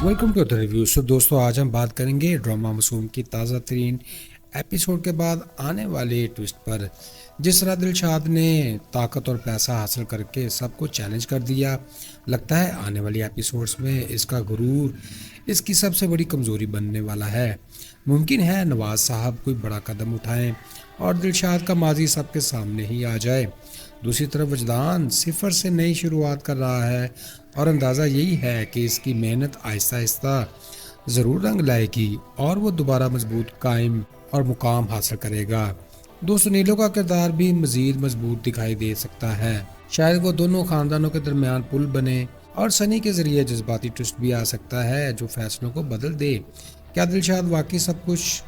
Welcome to the review. So दोस्तों, आज हम बात करेंगे ड्रामा मासूम की ताज़ा तरीन एपिसोड के बाद आने वाले ट्विस्ट पर। जिस तरह दिलशाद ने ताकत और पैसा हासिल करके सबको चैलेंज कर दिया, लगता है आने वाली एपिसोड्स में इसका गुरूर इसकी सबसे बड़ी कमज़ोरी बनने वाला है। मुमकिन है नवाज साहब कोई बड़ा कदम उठाएं और दिलशाद का माजी सबके सामने ही आ जाए। दूसरी तरफ वजदान सिफर से नई शुरुआत कर रहा है और अंदाज़ा यही है कि इसकी मेहनत आहिस्ता आहिस्ता ज़रूर रंग लाएगी और वो दोबारा मजबूत कायम और मुकाम हासिल करेगा। दोस्तों, नीलो का किरदार भी मज़ीद मजबूत दिखाई दे सकता है। शायद वो दोनों ख़ानदानों के दरमियान पुल बने और सनी के ज़रिए जज्बाती ट्विस्ट भी आ सकता है जो फैसलों को बदल दे। क्या दिलशाद वाकई सब कुछ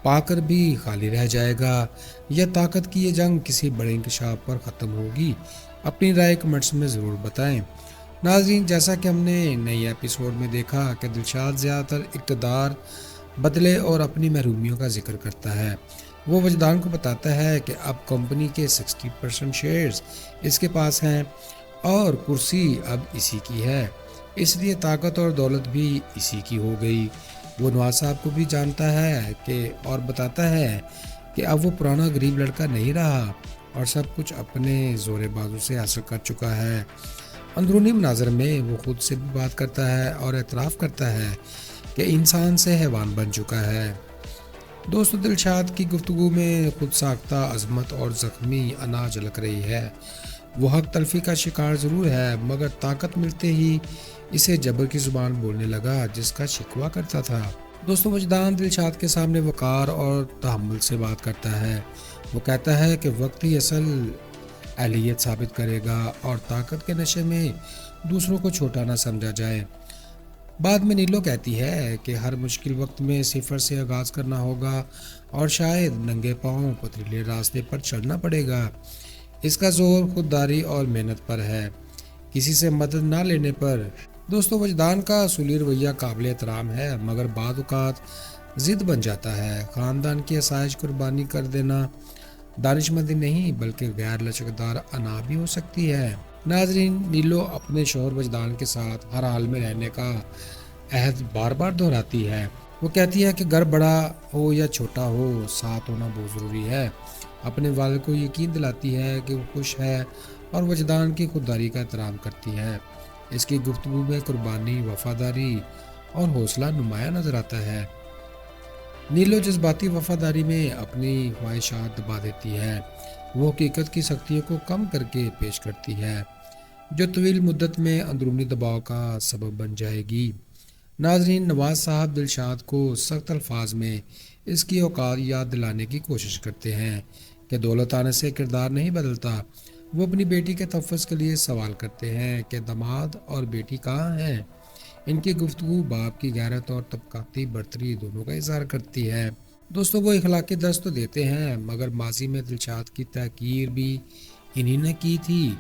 पाकर भी खाली रह जाएगा या ताकत की ये जंग किसी बड़े इंकशाफ पर ख़त्म होगी? अपनी राय कमेंट्स में ज़रूर बताएं। नाज़रीन, जैसा कि हमने नई एपिसोड में देखा कि दिलशाद ज़्यादातर इक़्तिदार बदले और अपनी महरूमियों का जिक्र करता है। वो वजदान को बताता है कि अब कंपनी के 60% शेयर्स इसके पास हैं और कुर्सी अब इसी की है, इसलिए ताकत और दौलत भी इसी की हो गई। वो नवाज साहब को भी जानता है कि और बताता है कि अब वो पुराना गरीब लड़का नहीं रहा और सब कुछ अपने ज़ोरे बाजू से हासिल कर चुका है। अंदरूनी मनाज़र में वो खुद से भी बात करता है और एतराफ़ करता है कि इंसान से हैवान बन चुका है। दोस्तों, दिलशाद की गुफ्तगू में खुद साख्ता अज़मत और ज़ख्मी अना झलक रही है। वो हक तलफी का शिकार ज़रूर है, मगर ताकत मिलते ही इसे जबर की ज़ुबान बोलने लगा जिसका शिकवा करता था। दोस्तों, वजदान दिलशाद के सामने वक़ार और तहम्मुल से बात करता है। वो कहता है कि वक्त ही असल अहलियत साबित करेगा और ताकत के नशे में दूसरों को छोटा ना समझा जाए। बाद में नीलो कहती है कि हर मुश्किल वक्त में सिफर से आगाज़ करना होगा और शायद नंगे पाँव पथरीले रास्ते पर चलना पड़ेगा। इसका जोर खुददारी और मेहनत पर है, किसी से मदद ना लेने पर। दोस्तों, वजदान का असूली रवैया काबिल एहतराम है, मगर बाद औक़ात ज़िद बन जाता है। ख़ानदान की आसाइश कुर्बानी कर देना दानिशमंदी नहीं बल्कि गैर लचकदार अना भी हो सकती है। नाजरीन, नीलो अपने शौहर वजदान के साथ हर हाल में रहने का अहद बार बार दोहराती है। वो कहती है कि घर बड़ा हो या छोटा हो, साथ होना बहुत ज़रूरी है। अपने वालिद को यकीन दिलाती है कि वो खुश है और वजदान की खुददारी का एहतराम करती है। इसकी गुफ्तगू में कुर्बानी, वफादारी और हौसला नुमाया नजर आता है। नीलो जज्बाती वफादारी में अपनी ख्वाहिशात दबा देती है। वो हकीकत की सख्तियों को कम करके पेश करती है जो तवील मुद्दत में अंदरूनी दबाव का सबब बन जाएगी। नाजरीन, नवाज साहब दिलशाद को सख्त अल्फाज में इसकी औकात याद दिलाने की कोशिश करते हैं कि दौलत आने से किरदार नहीं बदलता। वो अपनी बेटी के तहफ़्फ़ुज़ के लिए सवाल करते हैं कि दामाद और बेटी कहाँ हैं। इनकी गुफ्तगू बाप की गैरत और तबकाती बर्तरी दोनों का इज़हार करती है। दोस्तों, वो इखलाकी दर्स तो देते हैं, मगर माजी में दिलशाद की तहकीर भी इन्हीं ने की थी।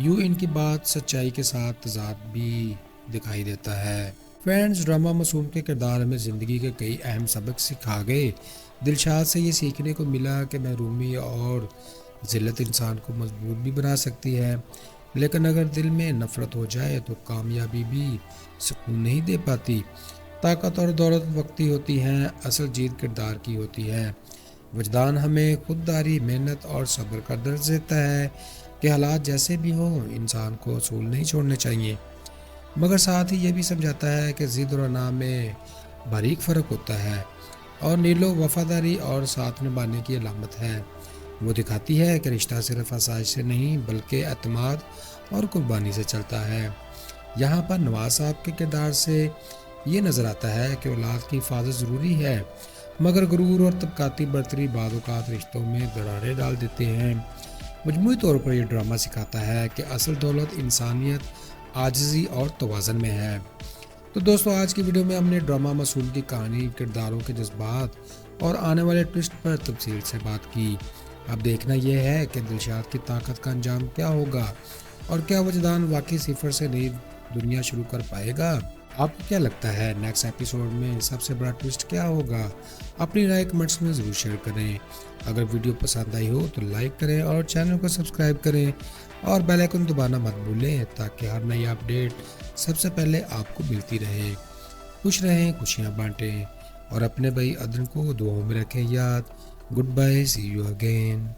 यूँ इनकी बात सच्चाई के साथ तज़ाद भी दिखाई देता है। फ्रेंड्स, ड्रामा मासूम के किरदार में ज़िंदगी के कई अहम सबक सिखा गए। दिलशाद से ये सीखने को मिला कि महरूमी और ज़िल्लत इंसान को मजबूत भी बना सकती है, लेकिन अगर दिल में नफ़रत हो जाए तो कामयाबी भी सुकून नहीं दे पाती। ताकत और दौलत वक्ती होती हैं, असल जीत किरदार की होती है। वजदान हमें खुददारी, मेहनत और सब्र का दर्ज देता है कि हालात जैसे भी हों, इंसान को असूल नहीं छोड़ने चाहिए, मगर साथ ही ये भी समझाता है कि ज़िद और अना में बारीक फ़र्क होता है। और नीलो वफादारी और साथ निभाने की अलामत है। वो दिखाती है कि रिश्ता सिर्फ आसाइश से नहीं बल्कि एतमाद और कुर्बानी से चलता है। यहाँ पर नवाज साहब के किरदार से ये नज़र आता है कि औलाद की हिफाजत ज़रूरी है, मगर गुरूर और तबकाती बर्तरी बाद औक़ात रिश्तों में दरारें डाल देते हैं। मजमूई तौर पर यह ड्रामा सिखाता है कि असल दौलत इंसानियत, आजिज़ी और तवाज़न में है। तो दोस्तों, आज की वीडियो में हमने ड्रामा मासूम की कहानी, किरदारों के जज्बात और आने वाले ट्विस्ट पर तफसील से बात की। अब देखना यह है कि दिलशाद की ताकत का अंजाम क्या होगा और क्या वजदान वाकई सिफर से नई दुनिया शुरू कर पाएगा। आपको क्या लगता है नेक्स्ट एपिसोड में सबसे बड़ा ट्विस्ट क्या होगा? अपनी राय कमेंट्स में ज़रूर शेयर करें। अगर वीडियो पसंद आई हो तो लाइक करें और चैनल को सब्सक्राइब करें और बेल आइकन दबाना मत भूलें ताकि हर नई अपडेट सबसे पहले आपको मिलती रहे। خوش رہیں، خوشیاں بانٹیں اور اپنے بھائی عدن کو دعاؤں میں رکھیں یاد۔ Goodbye, see you again.